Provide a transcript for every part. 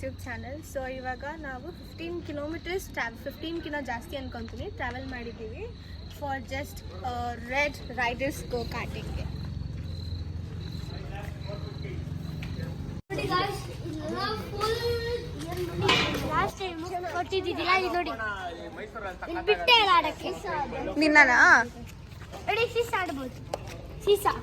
YouTube channel. So ಇವಾಗ ನಾವು 15 kilometres 15ಕಿಂತ ಜಾಸ್ತಿ ಅನ್ಕೊಂತೀನಿ ಟ್ರಾವೆಲ್ ಮಾಡಿದ್ದೀವಿ ಫಾರ್ ಜಸ್ಟ್ ರೆಡ್ ರೈಡರ್ಸ್ ಗೋ ಕಾರ್ಟಿಂಗ್ಗೆ. ನಿನ್ನನಾ ಸೀಸಾ ಆಡ್ಬೋದು. ಸೀಸಾ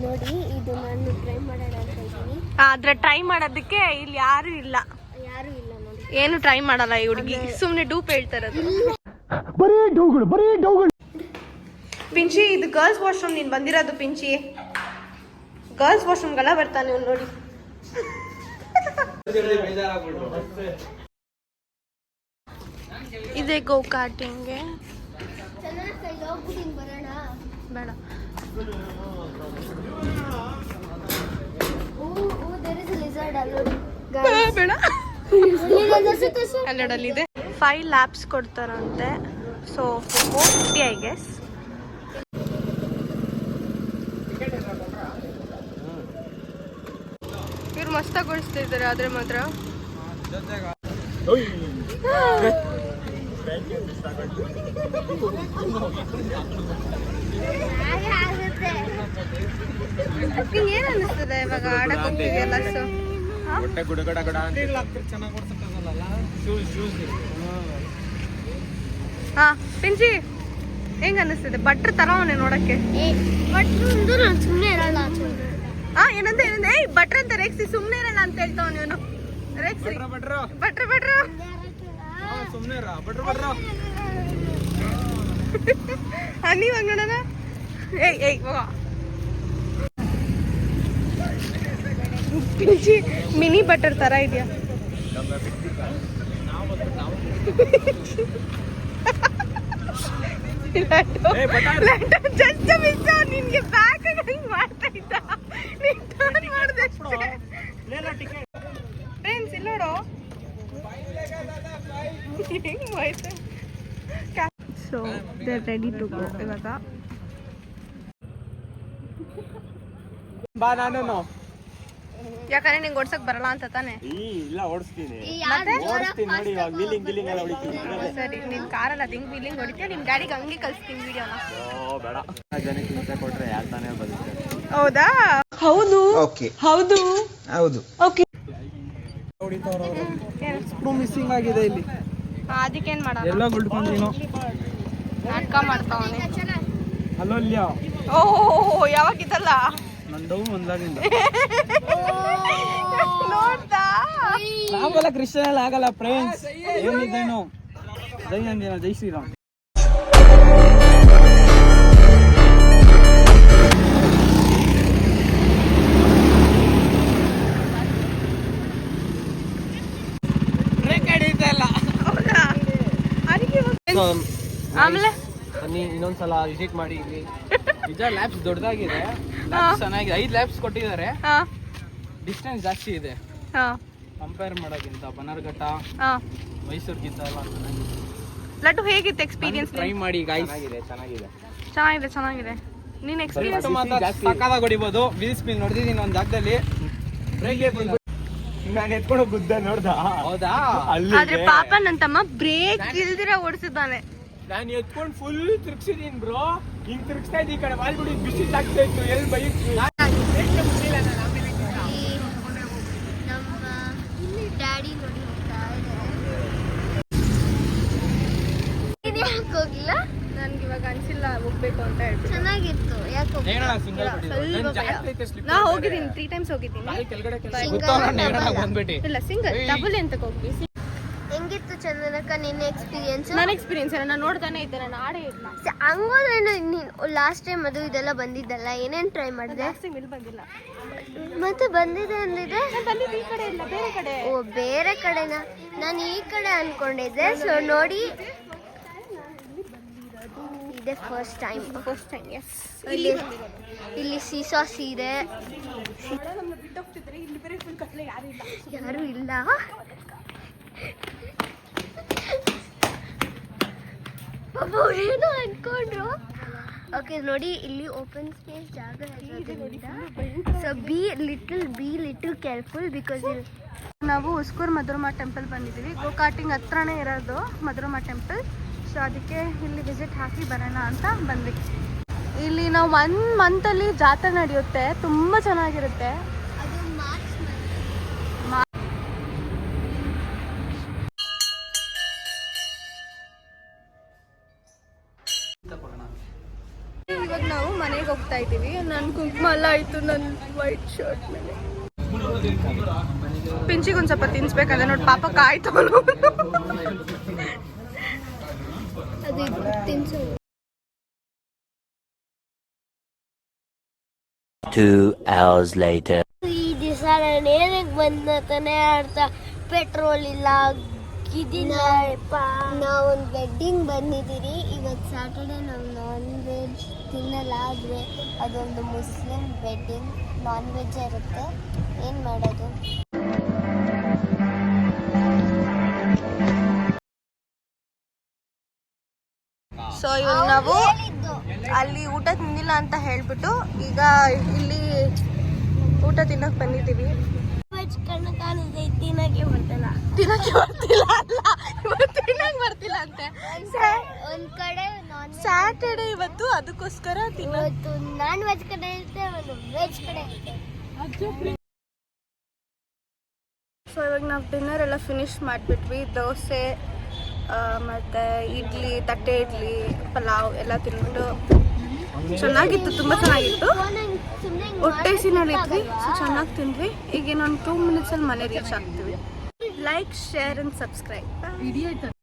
ನೋಡಿ, ಇದು ನಾನು ಟ್ರೈ ಮಾಡೋಣ ಅಂತ ಇದ್ದೀನಿ. ಆದ್ರೆ ಟ್ರೈ ಮಾಡೋದಕ್ಕೆ ಇಲ್ಲಿ ಯಾರು ಇಲ್ಲ ನೋಡಿ. ಏನು ಟ್ರೈ ಮಾಡಲ್ಲ ಈ ಹುಡುಗಿ, ಸುಮ್ನೆ ಡೂಪ್ ಹೇಳ್ತಾರದು. ಪಿಂಚಿ, ಇದು ಗರ್ಲ್ಸ್ ವಾಶ್ರೂಮ್. ನೀನ್ ಬಂದಿರೋದು ಪಿಂಚಿ ಗರ್ಲ್ಸ್ ವಾಶ್ರೂಮ್ಗೆಲ್ಲ ಬರ್ತಾನೆ ಇವ್ನು ನೋಡಿ. ಇದೆ ಗೋ ಕಾರ್ಟಿಂಗ್ಗೆ. ಬೇಡ, ಕನ್ನಡಲ್ಲಿದೆ. 5 ಲ್ಯಾಬ್ಸ್ ಕೊಡ್ತಾರಂತೆ. So 450 I guess. ಇವ್ರು ಮಸ್ತಾಗಿ ಓಡಿಸ್ತಿದ್ದಾರೆ ಆದ್ರೆ ಮಾತ್ರ. ಏನ್ ಅನಿಸ್ತದೆ ಇವಾಗ ಆಡಕ್ ಹೋಗ್ತಿದೆಯಲ್ಲ? ಸೊ ಹಾ ಪಿಂಚಿ, ಹೆಂಗ ಅನಿಸ್ತದೆ? ಭಟ್ರ ತರ ಅವನೇ ನೋಡಕ್ಕೆ. ಸುಮ್ನೆ ಇರಲ್ಲ. ಹಾ ಏನಂತ ಏಯ್ ಭಟ್ರ ಅಂತ ರೇಕ್ಸಿ ಸುಮ್ನೆ ಇರಲ್ಲ ಅಂತ ಹೇಳ್ತಾವ ನೀನು. ರೇಕ್ಸಿ ಭಟ್ರ ನೀವ್ ಹಂಗ ನೋಡೋಣ. ಏಯ್ ಪಿಂಚಿ ಮಿನಿ ಬಟರ್ ತರ ಇದೆಯಾ? Just miss. ನಿನ್ಗೆ ಬ್ಯಾಕ್ ಹಂಗ್ ಮಾಡ್ತಾ ಇದ್ದ, ನೀನ್ ಟರ್ನ್ ಮಾಡ್ದಷ್ಟೇ. ಫ್ರೆಂಡ್ಸ್ ಇಲ್ಲಿ ನೋಡು ಹೆಂಗ್ ಹೋಯ್ತು. So they are ready to go. ಇವಾಗ ಬಾ. ನಾನು ಯಾಕಂದ್ರೆ ನಿಂಗೆ ಓಡ್ಸಕ್ ಬರಲ್ಲ ಅಂತ ತಾನೆ? ಇಲ್ಲ, ಓಡಿಸ್ತೀನಿ ನೋಡಿ. ಇವಾಗ ವೀಲಿಂಗ್ ಗಿಲಿಂಗ್ ಎಲ್ಲ ಹೊಡಿತೀನಿ. ಸರಿ, ನಿನ್ ಕಾರಲ್ಲ ಹಿಂಗ್ ವೀಲಿಂಗ್ ಹೊಡಿತೀಯ, ನಿಮ್ ಗಾಡಿಗೆ ಹಂಗೆ ಕಳಿಸ್ತೀನಿ ವಿಡಿಯೋನ. ಬೇಡ, ಜನಕ್ಕೆ ಹಿಂಸೆ ಕೊಟ್ರೆ ಯಾರು ತಾನೇ ಬದುಕ್ತಾರೆ. ಹೌದಾ? ಹೌದು ಓಕೆ. ಸ್ಕ್ರೂ ಮಿಸ್ಸಿಂಗ್ ಆಗಿದೆ ಇಲ್ಲಿ. ಅದಕ್ಕೇನ್ ಮಾಡಲ್ಲ, ಎಲ್ಲ ಗುಡ್ಕೊಂಡೀನು ನಾಟಕ ಮಾಡ್ತಾವನೆ. ಅಲ್ಲೋಲ್ಯ ಓಹೋ ಯಾವಾಗಿದ್ದಲ್ಲ ನಂದು ಒಂದಾಗಿಂದ ನೋಡ್ತಾ. ನಾವೆಲ್ಲ ಕ್ರಿಶ್ಚಿಯನ್ ಎಲ್ಲ ಆಗಲ್ಲ ಫ್ರೆಂಡ್ಸ್. ಏನಿದ್ದೇನು ಜೈ ಅಂಜನ, ಜೈ ಶ್ರೀರಾಮ್. ಆಮೇಲೆ ಇನ್ನೊಂದ್ಸಲ ವಿಸಿಟ್ ಮಾಡಿ. ಇಲ್ಲಿ ನಿಜ ಲ್ಯಾಬ್ಸ್ ದೊಡ್ಡದಾಗಿದೆ, ಚೆನ್ನಾಗಿದೆ. 5 ಲ್ಯಾಬ್ಸ್ ಕೊಟ್ಟಿದ್ದಾರೆ. ಡಿಸ್ಟೆನ್ಸ್ ಜಾಸ್ತಿ ಇದೆ ಕಂಪೇರ್ ಮಾಡೋಕ್ಕಿಂತ. ಬನ್ನರ್ಘಟ್ಟ, ಮೈಸೂರ್ಗಿಂತ ಎಲ್ಲ ಲಡ್ಡು ಹೇಗಿತ್ತು ಎಕ್ಸ್ಪೀರಿಯನ್ಸ್? ಟ್ರೈ ಮಾಡಿ ಗಾಯ್ಸ್. ಚೆನ್ನಾಗಿದೆ. ನೀನ್ ಎಕ್ಸ್ಪೀರಿಯನ್ಸ್ ಸಕ್ಕತ್ತಾಗಿ ಹೊಡಿಬೋದು. ವೀಲ್ ಸ್ಪಿನ್ ನೋಡ್ದಿದ್ದೀನಿ ಒಂದು ಜಾಗದಲ್ಲಿ. ನಾನು ಎತ್ಕೊಂಡು ಬುದ್ಧ ನೋಡ್ದ. ಹೌದಾ? ಆದ್ರೆ ಪಾಪ ನನ್ನ ತಮ್ಮ ಬ್ರೇಕ್ ಇಲ್ದಿರ ಓಡಿಸಿದ್ದಾನೆ. ನಾನು ಎತ್ಕೊಂಡು ಫುಲ್ ತಿರ್ಗಿಸಿದೀನಿ ಬ್ರೋ. ಹಿಂಗ್ ತಿರ್ಗಿಸ್ತಾ ಇದ್ದ ಈ ಕಡೆ ವಾಲ್ಬಿಡಿ ಬಿಸಿ ಆಗ್ತಾ ಇತ್ತು. ಎಲ್ಲಿ ಬೈಕ್ ನಮ್ಮ ಡ್ಯಾಡಿ ನೋಡಿ ಹೋಗಿಲ್ಲ. ನನ್ಗೆ ಇವಾಗ ಅನ್ಸಿಲ್ಲ ಹೋಗ್ಬೇಕು ಅಂತ ಹೇಳ್ಬಿಟ್ಟು. ಚೆನ್ನಾಗಿತ್ತು. ಯಾಕೆ ನಾ ಹೋಗಿದ್ದೀನಿ 3 ಟೈಮ್ಸ್ ಹೋಗಿದ್ದೀನಿ. ಇಲ್ಲ ಸಿಂಗಲ್, ಡಬಲ್ ಎಂತಕ್ಕೆ ಹೋಗ್ವಿ. ಹೆಂಗಿತ್ತು ಚಂದನಕ್ಕ ನಿನ್ನ ಎಕ್ಸ್ಪೀರಿಯನ್ಸ್? ನನ್ನ ಎಕ್ಸ್ಪೀರಿಯನ್ಸ್ ನಾನು ನೋಡ್ತಾನೆ ಇದ್ದೆ, ನಾನು ಆಡೇ ಇಲ್ಲ. ಹಂಗೋದ್ರೆ ನೀನು ಲಾಸ್ಟ್ ಟೈಮ್ ಅದು ಇದೆಲ್ಲ ಬಂದಿದ್ದಲ್ಲ, ಏನೇನು ಟ್ರೈ ಮಾಡಿದೆ? ಇಲ್ಲಿ ಬಂದಿಲ್ಲ. ಮತ್ತೆ ಬಂದಿದೆ ಅಂದಿದೆ. ಈ ಕಡೆ ಇಲ್ಲ, ಬೇರೆ ಕಡೆ. ಓ ಬೇರೆ ಕಡೆನಾ? ನಾನು ಈ ಕಡೆ ಅನ್ಕೊಂಡಿದ್ದೆ. ಸೊ ನೋಡಿ, ಇದೆ ಫಸ್ಟ್ ಟೈಮ್. ಎಸ್. ಇಲ್ಲಿ ಸೀಸಾಸ್ ಇದೆ. ಯಾರು ಇಲ್ಲ. ಪಾಪ ಏನು ಅನ್ಕೊಂಡ್ರು. ಓಕೆ ನೋಡಿ ಇಲ್ಲಿ ಓಪನ್ ಸ್ಪೇಸ್ ಜಾಗ ಇರೋದ್ರಿಂದ so be little careful because ನಾವು ಉಸ್ಕೂರ್ ಮಧುರಮ್ಮ ಟೆಂಪಲ್ ಬಂದಿದ್ದೀವಿ. ಗೋಕಾಟಿಂಗ್ ಹತ್ರನೇ ಇರೋದು ಮಧುರಮ್ಮ ಟೆಂಪಲ್. ಸೊ ಅದಕ್ಕೆ ಇಲ್ಲಿ ವಿಸಿಟ್ ಹಾಕಿ ಬರೋಣ ಅಂತ ಬಂದ್ವಿ. ಇಲ್ಲಿ ನಾವು 1 ಮಂತಲ್ಲಿ ಜಾತ್ರೆ ನಡೆಯುತ್ತೆ, ತುಂಬ ಚೆನ್ನಾಗಿರುತ್ತೆ. ಅದು ಮಾರ್ಚ್ ಇವಾಗ ನಾವು ಮನೆಗೆ ಹೋಗ್ತಾ ಇದ್ದೀವಿ. ನನ್ನ ಕುಂಕುಮ ಎಲ್ಲ ಆಯಿತು, ನನ್ನ ವೈಟ್ ಶರ್ಟ್ ಮೇಲೆ. ಪಿಂಚಿಗೆ ಒಂದು ಸ್ವಲ್ಪ ತಿನ್ಸ್ಬೇಕಂದ್ರೆ ನೋಡಿ ಪಾಪ ಕಾಯ್ತು. ಅದು ತಿನ್ಸು 2 hours later. ಈ ದಿವಸ ನಾನು ಏನಕ್ಕೆ ಬಂದತಾನೆ ಅರ್ಥ ಪೆಟ್ರೋಲ್ ಇಲ್ಲ ಇದಿಲ್ಲ. ನಾವೊಂದು ವೆಡ್ಡಿಂಗ್ ಬಂದಿದ್ದೀರಿ. ಇವತ್ತು ಸ್ಯಾಟರ್ಡೆ ನಾವು ನಾನ್ ವೆಜ್ ತಿನ್ನಲ್ಲ, ಆದರೆ ಅದೊಂದು ಮುಸ್ಲಿಂ ವೆಡ್ಡಿಂಗ್, ನಾನ್ ವೆಜ್ ಇರುತ್ತೆ. ಏನು ಮಾಡೋದು? ಸೊ ಇವಾಗ ನಾವು ಅಲ್ಲಿ ಊಟ ತಿಂದಿಲ್ಲ ಅಂತ ಹೇಳ್ಬಿಟ್ಟು ಈಗ ಇಲ್ಲಿ ಊಟ ತಿನ್ನಕ್ ಬಂದಿದ್ದೀವಿ. ವೆಜ್ ಕಣ್ಣು ಕಾಣಿದೆ, ತಿನ್ನಕ್ಕೆ ಬರ್ತಲ್ಲ. ತಿನ್ನಕ್ಕೆ ಬರ್ತಿಲ್ಲ ಅಲ್ಲ, ಇವತ್ತು ತಿನ್ನಕ್ ಬರ್ತಿಲ್ಲ ಅಂತೆ. ಒಂದ್ ಕಡೆ ನಾನ್ ಸ್ಯಾಟರ್ಡೆ ಇವತ್ತು, ಅದಕ್ಕೋಸ್ಕರ ಇವತ್ತು ನಾನ್ ವೆಜ್ ಕಡೆ ಇರುತ್ತೆ, ಒಂದು ವೆಜ್ ಕಡೆ ಇರುತ್ತೆ. ಸೊ ಇವಾಗ ನಾವು ಡಿನ್ನರ್ ಎಲ್ಲ ಫಿನಿಶ್ ಮಾಡಿಬಿಟ್ವಿ. ದೋಸೆ ಮತ್ತು ಇಡ್ಲಿ, ತಟ್ಟೆ ಇಡ್ಲಿ, ಪಲಾವ್ ಎಲ್ಲ ತಿನ್ಬಿಟ್ಟು ಚೆನ್ನಾಗಿತ್ತು, ತುಂಬ ಚೆನ್ನಾಗಿತ್ತು. ಹೊಟ್ಟೆ ಸಿನಲ್ಲಿದ್ವಿ, ಸೊ ಚೆನ್ನಾಗಿ ತಿಂದ್ವಿ. ಈಗ ಇನ್ನೊಂದು 2 ಮಿನಿಟ್ಸಲ್ಲಿ ಮನೆ ರೀಚ್ ಆಗ್ತೀವಿ. Like, share and subscribe.